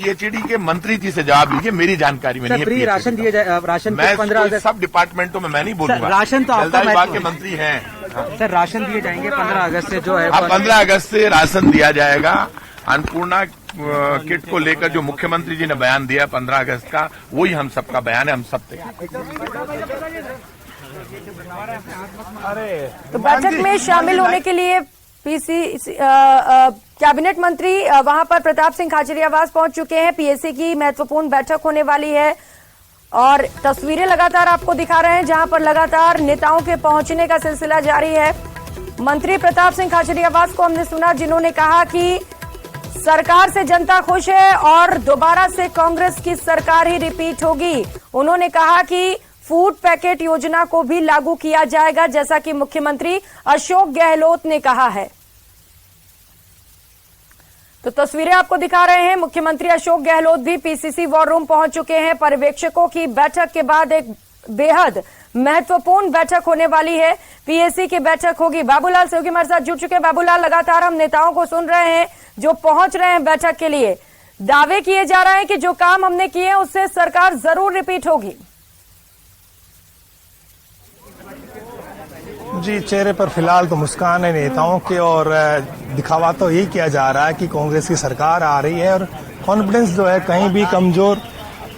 PhD के मंत्री जी से जवाब लीजिए, मेरी जानकारी में नहीं है। फ्री राशन दिए जाए, राशन मैं 15 अगस्त सब डिपार्टमेंट में मैं नहीं बोलूंगा। राशन तो आपका विभाग के मंत्री हैं। सर राशन दिए जाएंगे 15 अगस्त से जो है। अब 15 अगस्त से राशन दिया जाएगा। अन्नपूर्णा किट को लेकर जो मुख्यमंत्री जी ने बयान दिया 15 अगस्त का, वही हम सबका बयान है। हम सब तो बैठक में शामिल होने के लिए कैबिनेट मंत्री वहां पर प्रताप सिंह खाचरियावास पहुंच चुके हैं। पीएसी की महत्वपूर्ण बैठक होने वाली है और तस्वीरें लगातार आपको दिखा रहे हैं जहां पर लगातार नेताओं के पहुंचने का सिलसिला जारी है। मंत्री प्रताप सिंह खाचरियावास को हमने सुना, जिन्होंने कहा कि सरकार से जनता खुश है और दोबारा से कांग्रेस की सरकार ही रिपीट होगी। उन्होंने कहा कि फूड पैकेट योजना को भी लागू किया जाएगा, जैसा कि मुख्यमंत्री अशोक गहलोत ने कहा है। तो तस्वीरें आपको दिखा रहे हैं। मुख्यमंत्री अशोक गहलोत भी पीसीसी वॉर रूम पहुंच चुके हैं। पर्यवेक्षकों की बैठक के बाद एक बेहद महत्वपूर्ण बैठक होने वाली है। पीएसी की बैठक होगी। बाबूलाल सेवगी हमारे साथ जुड़ चुके हैं। बाबूलाल, लगातार हम नेताओं को सुन रहे हैं जो पहुंच रहे हैं बैठक के लिए। दावे किए जा रहे हैं कि जो काम हमने किए उससे सरकार जरूर रिपीट होगी। जी, चेहरे पर फिलहाल तो मुस्कान है नेताओं के और दिखावा तो यही किया जा रहा है कि कांग्रेस की सरकार आ रही है और कॉन्फिडेंस जो है कहीं भी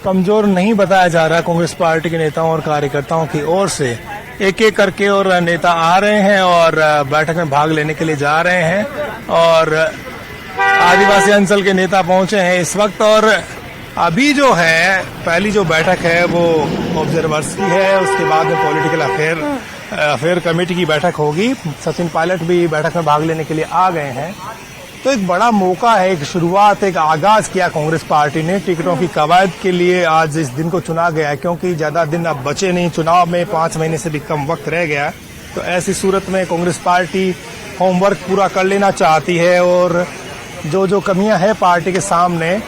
कमजोर नहीं बताया जा रहा है। कांग्रेस पार्टी के नेताओं और कार्यकर्ताओं की ओर से एक एक करके और नेता आ रहे हैं और बैठक में भाग लेने के लिए जा रहे हैं और आदिवासी अंचल के नेता पहुंचे हैं इस वक्त। और अभी जो है पहली जो बैठक है वो ऑब्जर्वर्स की है, उसके बाद में पॉलिटिकल अफेयर कमेटी की बैठक होगी। सचिन पायलट भी बैठक में भाग लेने के लिए आ गए हैं। तो एक बड़ा मौका है, एक शुरुआत, एक आगाज किया कांग्रेस पार्टी ने। टिकटों की कवायद के लिए आज इस दिन को चुना गया है क्योंकि ज्यादा दिन अब बचे नहीं, चुनाव में 5 महीने से भी कम वक्त रह गया। तो ऐसी सूरत में कांग्रेस पार्टी होमवर्क पूरा कर लेना चाहती है और जो कमियां हैं पार्टी के सामने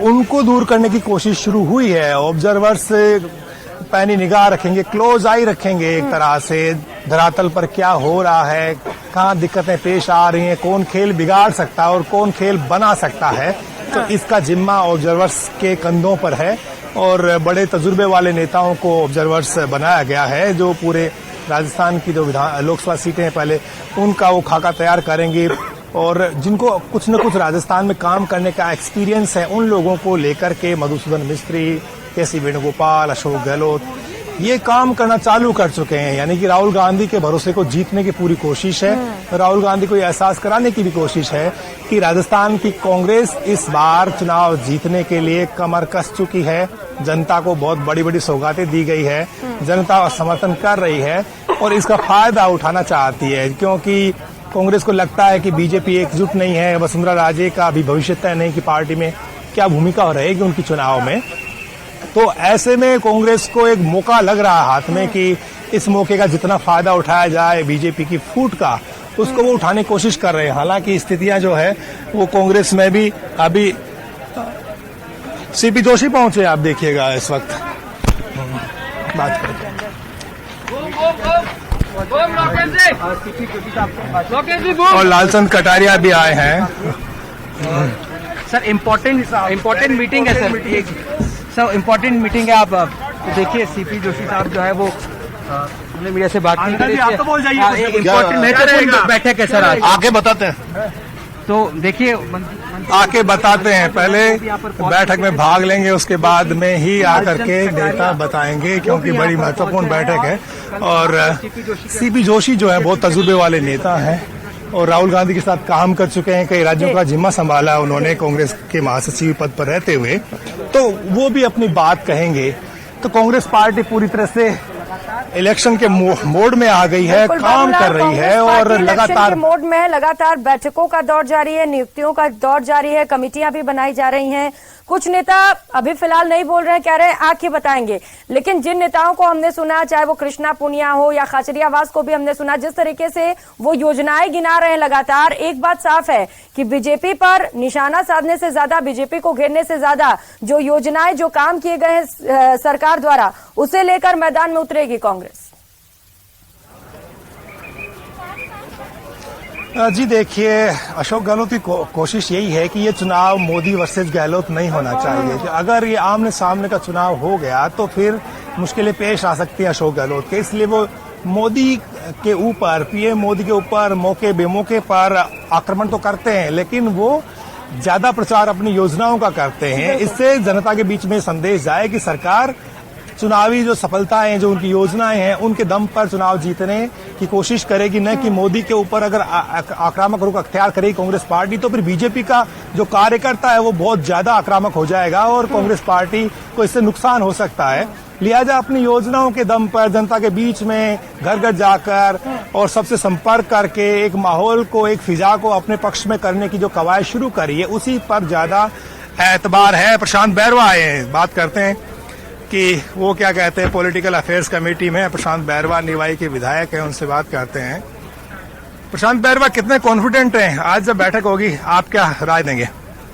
उनको दूर करने की कोशिश शुरू हुई है। ऑब्जर्वर्स पैनी निगाह रखेंगे, क्लोज आई रखेंगे एक तरह से धरातल पर क्या हो रहा है, कहाँ दिक्कतें पेश आ रही हैं, कौन खेल बिगाड़ सकता है और कौन खेल बना सकता है। तो इसका जिम्मा ऑब्जर्वर्स के कंधों पर है और बड़े तजुर्बे वाले नेताओं को ऑब्जर्वर्स बनाया गया है जो पूरे राजस्थान की जो लोकसभा सीटें हैं पहले उनका वो खाका तैयार करेंगे और जिनको कुछ न कुछ राजस्थान में काम करने का एक्सपीरियंस है उन लोगों को लेकर के मधुसूदन मिस्त्री, के.सी. वेणुगोपाल, अशोक गहलोत ये काम करना चालू कर चुके हैं। यानी कि राहुल गांधी के भरोसे को जीतने की पूरी कोशिश है। राहुल गांधी को एहसास कराने की भी कोशिश है कि राजस्थान की कांग्रेस इस बार चुनाव जीतने के लिए कमर कस चुकी है। जनता को बहुत बड़ी बड़ी सौगातें दी गई है, जनता समर्थन कर रही है और इसका फायदा उठाना चाहती है क्योंकि कांग्रेस को लगता है कि बीजेपी एकजुट नहीं है। वसुंधरा राजे का अभी भविष्य तय नहीं कि पार्टी में क्या भूमिका रहेगी उनकी चुनाव में। तो ऐसे में कांग्रेस को एक मौका लग रहा है हाथ में कि इस मौके का जितना फायदा उठाया जाए बीजेपी की फूट का, उसको वो उठाने की कोशिश कर रहे हैं। हालांकि स्थितियां जो है वो कांग्रेस में भी अभी सीपी जोशी पहुंचे, आप देखिएगा इस वक्त बात करें। और लालचंद कटारिया भी आए हैं। सर इम्पोर्टेंट मीटिंग है सर इम्पोर्टेंट मीटिंग है। आप देखिए सीपी जोशी साहब जो है वो हमने मीडिया से बात की। आप तो बोल जाइए, इम्पोर्टेंट बैठक है सर आज। आके बताते हैं, तो देखिए आके बताते हैं। पहले बैठक में भाग लेंगे उसके बाद में ही आकर के नेता बताएंगे क्योंकि बड़ी महत्वपूर्ण बैठक है। और सीपी जोशी जो है बहुत तजुर्बे वाले नेता हैं और राहुल गांधी के साथ काम कर चुके हैं, कई राज्यों का जिम्मा संभाला है उन्होंने कांग्रेस के महासचिव पद पर रहते हुए, तो वो भी अपनी बात कहेंगे। तो कांग्रेस पार्टी पूरी तरह से इलेक्शन के मोड में आ गई है, काम कर रही है और लगातार मोड में है। लगातार बैठकों का दौर जारी है, नियुक्तियों का दौर जारी है, कमेटियां भी बनाई जा रही हैं। कुछ नेता अभी फिलहाल नहीं बोल रहे हैं, कह रहे हैं आके बताएंगे। लेकिन जिन नेताओं को हमने सुना, चाहे वो कृष्णा पुनिया हो या खाचरियावास को भी हमने सुना, जिस तरीके से वो योजनाएं गिना रहे हैं लगातार, एक बात साफ है कि बीजेपी पर निशाना साधने से ज्यादा, बीजेपी को घेरने से ज्यादा जो योजनाएं, जो काम किए गए हैं सरकार द्वारा, उसे लेकर मैदान में उतरेगी कांग्रेस। जी देखिए, अशोक गहलोत की कोशिश यही है कि ये चुनाव मोदी वर्सेस गहलोत नहीं होना चाहिए। अगर ये आमने सामने का चुनाव हो गया तो फिर मुश्किलें पेश आ सकती है अशोक गहलोत के, इसलिए वो मोदी के ऊपर, पीएम मोदी के ऊपर मौके बेमौके पर आक्रमण तो करते हैं, लेकिन वो ज्यादा प्रचार अपनी योजनाओं का करते हैं। इससे जनता के बीच में संदेश जाए कि सरकार चुनावी जो सफलताएं, जो उनकी योजनाएं हैं, उनके दम पर चुनाव जीतने की कोशिश करेगी, न कि मोदी के ऊपर अगर आक्रामक रुख अख्तियार करेगी कांग्रेस पार्टी तो फिर बीजेपी का जो कार्यकर्ता है वो बहुत ज्यादा आक्रामक हो जाएगा और कांग्रेस पार्टी को इससे नुकसान हो सकता है। लिहाजा अपनी योजनाओं के दम पर जनता के बीच में घर घर जाकर और सबसे संपर्क करके एक माहौल को, एक फिजा को अपने पक्ष में करने की जो कवायद शुरू करी है, उसी पर ज्यादा एतबार है। प्रशांत बैरवा आए हैं, बात करते हैं कि वो क्या कहते हैं। पॉलिटिकल अफेयर्स कमेटी में प्रशांत बैरवा निवाई के विधायक हैं, उनसे बात करते हैं। प्रशांत बैरवा, कितने कॉन्फिडेंट हैं आज जब बैठक होगी, आप क्या राय देंगे?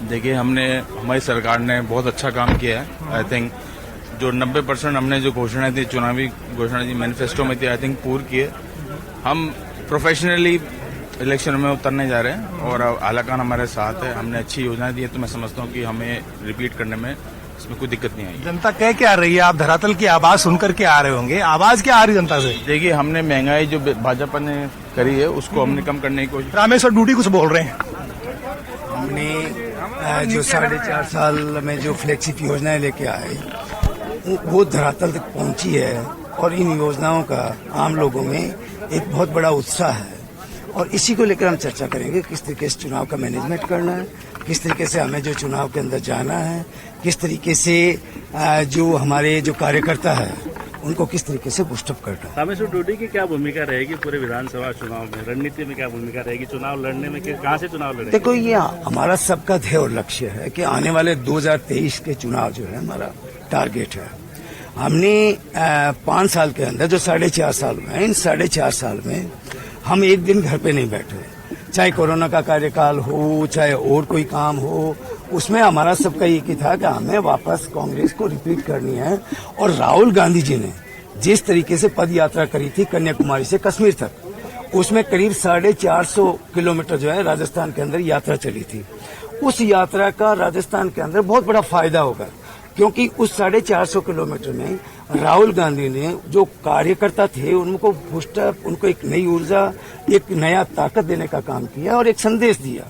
देखिए, हमारी सरकार ने बहुत अच्छा काम किया है। आई थिंक जो 90% हमने जो घोषणा थी, चुनावी घोषणा थी, मैनिफेस्टो में थी, आई थिंक पूरी किए। हम प्रोफेशनली इलेक्शन में उतरने जा रहे हैं और आलाकमान हमारे साथ है। हमने अच्छी योजनाएं दी है, तो मैं समझता हूँ कि हमें रिपीट करने में इसमें कोई दिक्कत नहीं आई। जनता कह क्या रही है? आप धरातल की आवाज सुनकर के आ रहे होंगे, आवाज क्या आ रही जनता से? देखिए, हमने महंगाई जो भाजपा ने करी है उसको हमने कम करने की कोशिश। रामेश्वर डूडी कुछ बोल रहे हैं। हमने जो 4.5 साल में जो फ्लैगशिप योजनाएं लेके आए वो धरातल तक पहुंची है और इन योजनाओं का आम लोगों में एक बहुत बड़ा उत्साह है और इसी को लेकर हम चर्चा करेंगे किस तरीके से चुनाव का मैनेजमेंट करना है, किस तरीके से हमें जो चुनाव के अंदर जाना है, किस तरीके से जो हमारे जो कार्यकर्ता है उनको किस तरीके से बूस्टअप करना है। रामेश्वर डूडी की क्या भूमिका रहेगी पूरे विधानसभा चुनाव में, रणनीति में क्या भूमिका रहेगी, चुनाव लड़ने में कहाँ से चुनाव लड़ेंगे? देखो, ये हमारा सबका ध्येय और लक्ष्य है कि आने वाले 2023 के चुनाव जो है हमारा टारगेट है। हमने 5 साल के अंदर जो 4.5 साल में, इन 4.5 साल में हम एक दिन घर पे नहीं बैठे, चाहे कोरोना का कार्यकाल हो, चाहे और कोई काम हो, उसमें हमारा सबका एक ही था कि हमें वापस कांग्रेस को रिपीट करनी है। और राहुल गांधी जी ने जिस तरीके से पद यात्रा करी थी कन्याकुमारी से कश्मीर तक, उसमें करीब 450 किलोमीटर जो है राजस्थान के अंदर यात्रा चली थी। उस यात्रा का राजस्थान के अंदर बहुत बड़ा फायदा होगा, क्योंकि उस 450 किलोमीटर में राहुल गांधी ने जो कार्यकर्ता थे उनको बूस्टअप, उनको एक नई ऊर्जा, एक नया ताकत देने का काम किया और एक संदेश दिया,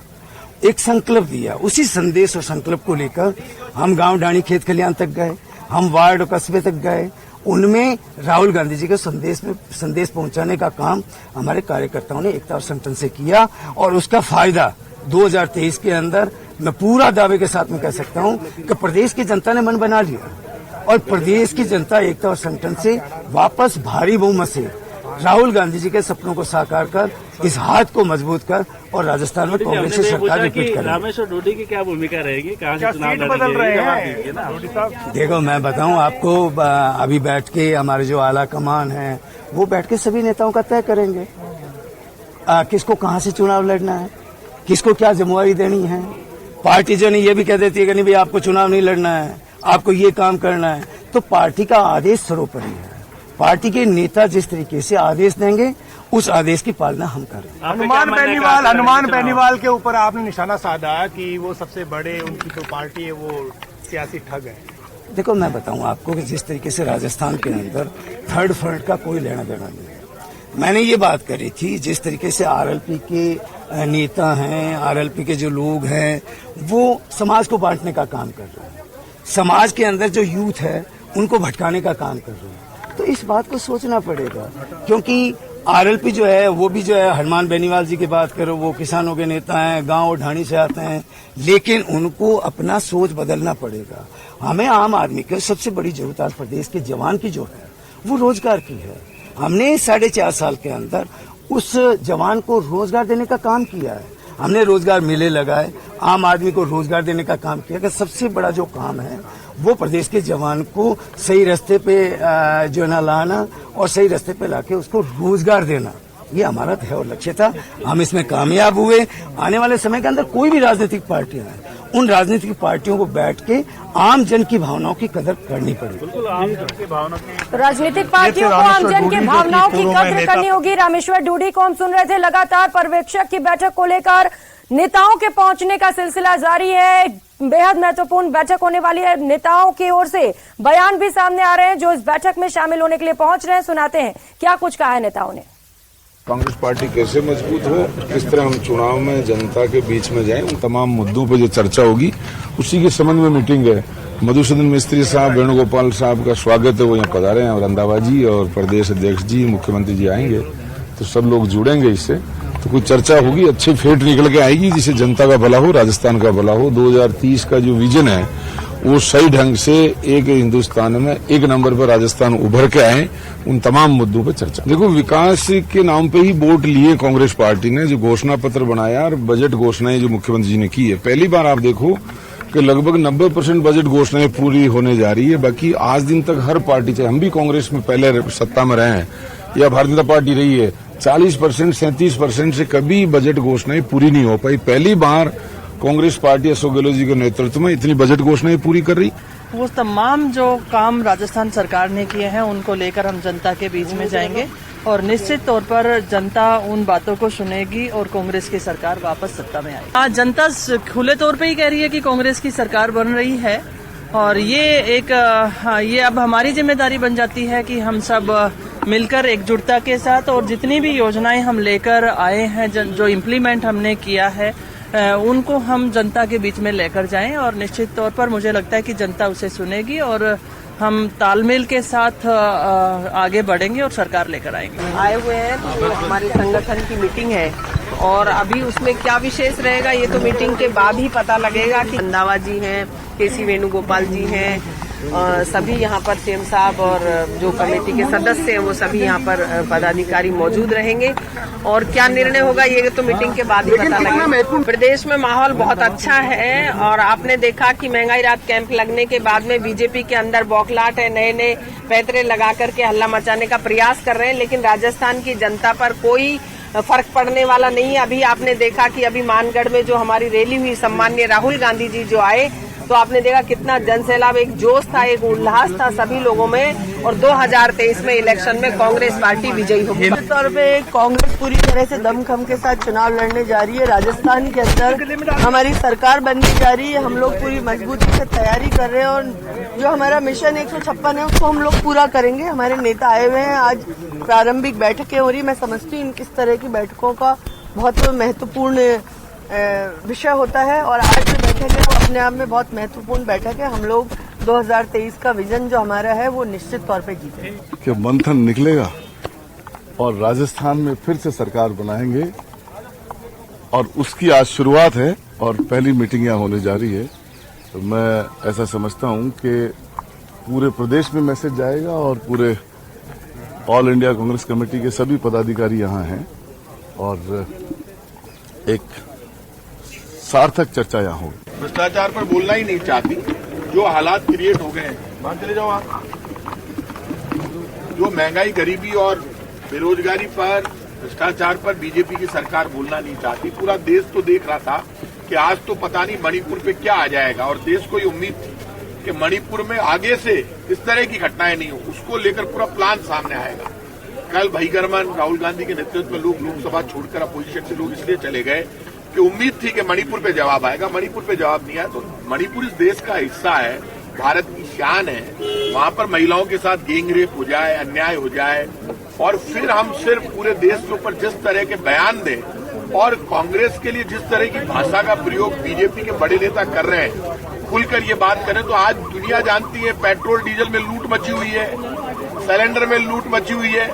एक संकल्प दिया। उसी संदेश और संकल्प को लेकर हम गांव ढाणी खेत खलियान तक गए, हम वार्ड और कस्बे तक गए, उनमें राहुल गांधी जी के संदेश पहुंचाने का काम हमारे कार्यकर्ताओं ने एकता और संगठन से किया और उसका फायदा 2023 के अंदर मैं पूरा दावे के साथ में कह सकता हूं कि प्रदेश की जनता ने मन बना लिया और प्रदेश की जनता एकता और संगठन से वापस भारी बहुमत से राहुल गांधी जी के सपनों को साकार कर, इस हाथ को मजबूत कर और राजस्थान में कांग्रेस की सरकार रिपीट करे। रामेश्वर डूडी की क्या भूमिका रहेगी, कहाँ से चुनाव बदल रहे हैं? देखो, मैं बताऊं आपको, अभी बैठ के हमारे जो आला कमान है वो बैठ के सभी नेताओं का तय करेंगे किसको कहाँ से चुनाव लड़ना है, किसको क्या जिम्मेवारी देनी है। पार्टी जो नहीं ये भी कह देती है कि नहीं भाई आपको चुनाव नहीं लड़ना है, आपको ये काम करना है, तो पार्टी का आदेश सर्वोपरि है। पार्टी के नेता जिस तरीके से आदेश देंगे उस आदेश की पालना हम करें। हनुमान बेनीवाल के ऊपर आपने निशाना साधा कि वो सबसे बड़े, उनकी जो पार्टी है वो सियासी ठग है। देखो, मैं बताऊं आपको कि जिस तरीके से राजस्थान के अंदर थर्ड फ्रंट का कोई लेना देना नहीं है। मैंने ये बात करी थी, जिस तरीके से आरएलपी के नेता हैं, आरएलपी के जो लोग हैं, वो समाज को बांटने का काम कर रहे हैं, समाज के अंदर जो यूथ है उनको भटकाने का काम कर रहे हैं। तो इस बात को सोचना पड़ेगा, क्योंकि आरएलपी जो है वो भी जो है, हनुमान बेनीवाल जी की बात करो, वो किसानों के नेता हैं, गांव ढाणी से आते हैं, लेकिन उनको अपना सोच बदलना पड़ेगा। हमें आम आदमी की सबसे बड़ी जरूरत आज प्रदेश के जवान की जो है वो रोजगार की है। हमने 4.5 साल के अंदर उस जवान को रोजगार देने का काम किया है। हमने रोजगार मेले लगाए, आम आदमी को रोजगार देने का काम किया कि सबसे बड़ा जो काम है वो प्रदेश के जवान को सही रास्ते पे जो ना लाना और सही रास्ते पे लाके उसको रोजगार देना, ये हमारा ध्येय और लक्ष्य था। हम इसमें कामयाब हुए। आने वाले समय के अंदर कोई भी राजनीतिक पार्टियां हैं, उन राजनीतिक पार्टियों को बैठ के आम जन की भावनाओं की कदर करनी पड़ेगी। तो राजनीतिक पार्टियों को आम जन की भावनाओं की कदर करनी होगी। रामेश्वर डूडी को हम सुन रहे थे। लगातार पर्यवेक्षक की बैठक को लेकर नेताओं के पहुंचने का सिलसिला जारी है। बेहद महत्वपूर्ण बैठक होने वाली है। नेताओं की ओर से बयान भी सामने आ रहे हैं जो इस बैठक में शामिल होने के लिए पहुंच रहे हैं। सुनाते हैं क्या कुछ कहा है नेताओं ने। कांग्रेस पार्टी कैसे मजबूत हो, किस तरह हम चुनाव में जनता के बीच में जाएं, उन तमाम मुद्दों पर जो चर्चा होगी उसी के संबंध में मीटिंग है। मधुसूदन मिस्त्री साहब, वेणुगोपाल साहब का स्वागत है, वो यहाँ पधारे हैं। रंधावा जी और प्रदेश अध्यक्ष जी, मुख्यमंत्री जी आएंगे तो सब लोग जुड़ेंगे इससे, तो कोई चर्चा होगी, अच्छी फेट निकल के आएगी जिससे जनता का भला हो, राजस्थान का भला हो। 2030 का जो विजन है वो सही ढंग से एक हिंदुस्तान में एक नंबर पर राजस्थान उभर के आए, उन तमाम मुद्दों पर चर्चा। देखो, विकास के नाम पे ही वोट लिए कांग्रेस पार्टी ने, जो घोषणा पत्र बनाया और बजट घोषणाएं जो मुख्यमंत्री जी ने की है, पहली बार आप देखो कि लगभग 90% बजट घोषणाएं पूरी होने जा रही है। बाकी आज दिन तक हर पार्टी, चाहे हम भी कांग्रेस में पहले सत्ता में रहे हैं या भारतीय जनता पार्टी रही है, 40%, 37% से कभी बजट घोषणाएं पूरी नहीं हो पाई। पहली बार कांग्रेस पार्टी अशोक गहलोत जी के नेतृत्व में इतनी बजट घोषणाएं पूरी कर रही। वो तमाम जो काम राजस्थान सरकार ने किए हैं उनको लेकर हम जनता के बीच में जाएंगे और निश्चित तौर पर जनता उन बातों को सुनेगी और कांग्रेस की सरकार वापस सत्ता में आएगी। आज जनता खुले तौर पे ही कह रही है कि कांग्रेस की सरकार बन रही है और ये अब हमारी जिम्मेदारी बन जाती है कि हम सब मिलकर एकजुटता के साथ और जितनी भी योजनाएं हम लेकर आए हैं, जो इम्प्लीमेंट हमने किया है, उनको हम जनता के बीच में लेकर जाएं और निश्चित तौर पर मुझे लगता है कि जनता उसे सुनेगी और हम तालमेल के साथ आगे बढ़ेंगे और सरकार लेकर आएंगे। आए हुए हैं तो हमारे संगठन की मीटिंग है और अभी उसमें क्या विशेष रहेगा ये तो मीटिंग के बाद ही पता लगेगा। कि रंधावा जी हैं, केसी वेणुगोपाल जी हैं, सभी यहाँ पर सीएम साहब और जो कमेटी के सदस्य हैं वो सभी यहाँ पर पदाधिकारी मौजूद रहेंगे और क्या निर्णय होगा ये तो मीटिंग के बाद ही पता लगेगा। प्रदेश में माहौल बहुत अच्छा है और आपने देखा कि महंगाई राहत कैंप लगने के बाद में बीजेपी के अंदर बौखलाहट है, नए नए पैतरे लगा करके हल्ला मचाने का प्रयास कर रहे हैं, लेकिन राजस्थान की जनता पर कोई फर्क पड़ने वाला नहीं है। अभी आपने देखा कि अभी मानगढ़ में जो हमारी रैली हुई, सम्माननीय राहुल गांधी जी जो आए, तो आपने देखा कितना जनसैलाब, एक जोश था, एक उल्लास था सभी लोगों में और 2023 में इलेक्शन में कांग्रेस पार्टी विजयी होगी। तौर पे कांग्रेस पूरी तरह से दमखम के साथ चुनाव लड़ने जा रही है। राजस्थान के अंदर हमारी सरकार बनने जा रही है। हम लोग पूरी मजबूती से तैयारी कर रहे हैं और जो हमारा मिशन 156 है उसको हम लोग पूरा करेंगे। हमारे नेता आए हुए हैं, आज प्रारंभिक बैठकें हो रही। मैं समझती हूँ किस तरह की बैठकों का बहुत महत्वपूर्ण विषय होता है और आज जो बैठक है वो अपने आप में बहुत महत्वपूर्ण बैठक है। हम लोग 2023 का विजन जो हमारा है वो निश्चित तौर पे जीतेंगे। कि मंथन निकलेगा और राजस्थान में फिर से सरकार बनाएंगे और उसकी आज शुरुआत है और पहली मीटिंग यहाँ होने जा रही है। तो मैं ऐसा समझता हूँ कि पूरे प्रदेश में मैसेज जाएगा और पूरे ऑल इंडिया कांग्रेस कमेटी के सभी पदाधिकारी यहाँ हैं और एक सार्थक चर्चा यहाँ होगी। भ्रष्टाचार पर बोलना ही नहीं चाहती, जो हालात क्रिएट हो गए हैं, वहां चले जाओ आप। जो महंगाई, गरीबी और बेरोजगारी पर, भ्रष्टाचार पर बीजेपी की सरकार बोलना नहीं चाहती। पूरा देश तो देख रहा था कि आज तो पता नहीं मणिपुर पे क्या आ जाएगा और देश को ये उम्मीद थी कि मणिपुर में आगे से इस तरह की घटनाएं नहीं हो, उसको लेकर पूरा प्लान सामने आएगा। कल भईगरमन राहुल गांधी के नेतृत्व में लोग लोकसभा छोड़कर अपोजिशन से लोग इसलिए चले गए कि उम्मीद थी कि मणिपुर पे जवाब आएगा। मणिपुर पे जवाब नहीं आया। तो मणिपुर इस देश का हिस्सा है, भारत की शान है। वहां पर महिलाओं के साथ गैंगरेप हो जाए, अन्याय हो जाए और फिर हम सिर्फ पूरे देश के ऊपर जिस तरह के बयान दें और कांग्रेस के लिए जिस तरह की भाषा का प्रयोग बीजेपी के बड़े नेता कर रहे हैं, खुलकर ये बात करें तो आज दुनिया जानती है पेट्रोल डीजल में लूट मची हुई है, सिलेंडर में लूट मची हुई है।